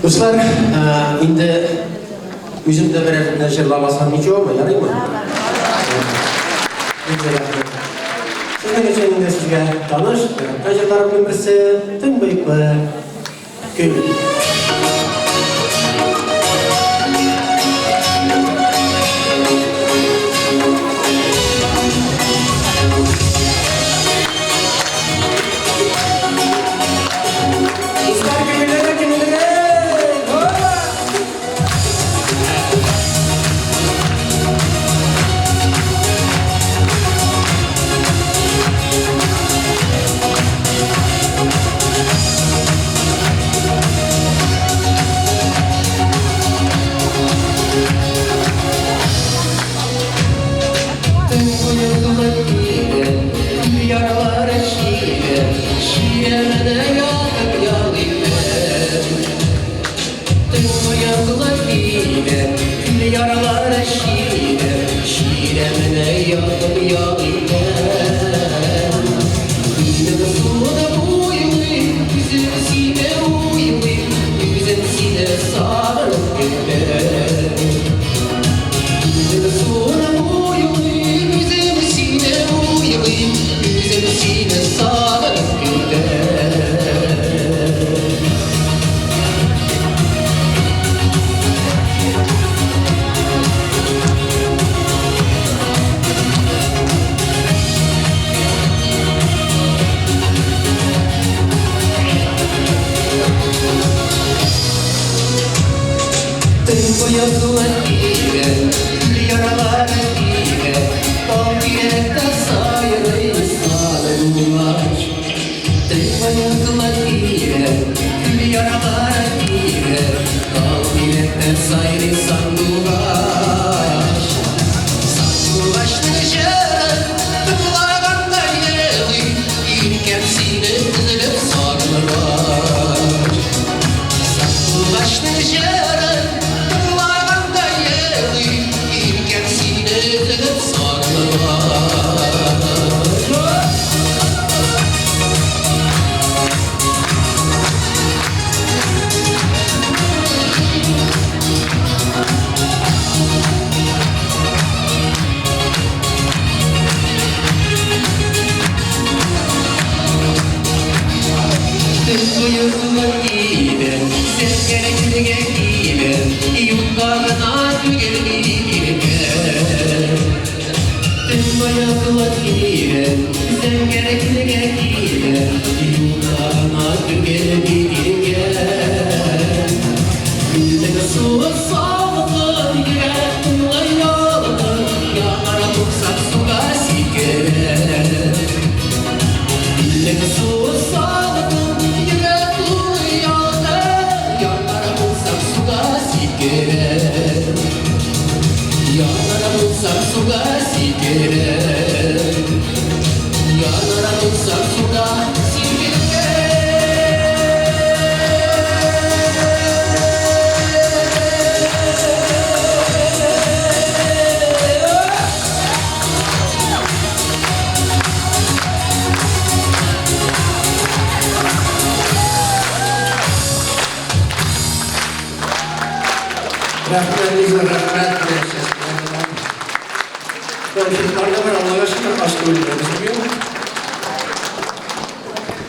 Dostlar, indi yüzümde birer jırlamasam hiç olma, yarayım mı? Sizden için indi sizge tanış, jırlarımın birisi tüm büyük bir köylü.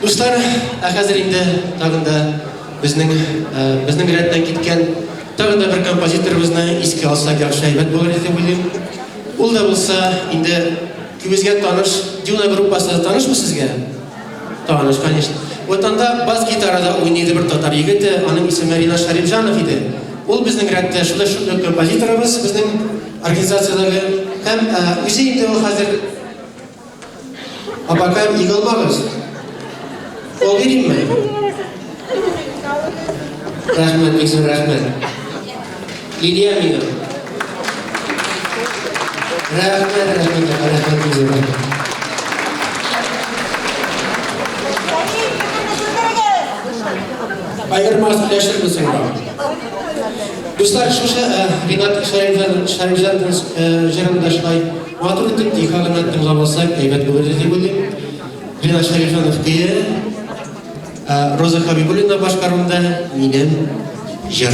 Dostlar, hazır indi tağında bizning rədddən gitken tağında bir kompozitorimizni eski alsak yaxşı aybat bolar deb o'ylayman. Ul da bo'lsa, indi bizga tanish Juna gruppasi tanishmi sizga? Tanish, конечно. O'tanda bas gitarada o'ynaydi bir tatar yigit, uning ismi Rina Sharifjanov edi. Ul bizning rədddə shunday kompozitorimiz, bizning organizatsiyadagi ham o'zi indi hozir abakam yig'ilmamiz. Ol vereyim mi? Rahmet, Beksun, rahmet. Lidia mı? Rahmet, Beksun, rahmet. Ayırmaz, birleştir misin? Dostlar, şuşa Rinat Şarifjan'ın jarında şulay matur etip dikhalanat tınlamasak, evet bu verdi bulayım. Rinat Şarifjan'ın diye Roza Habibulina başkarımda, minem жыр.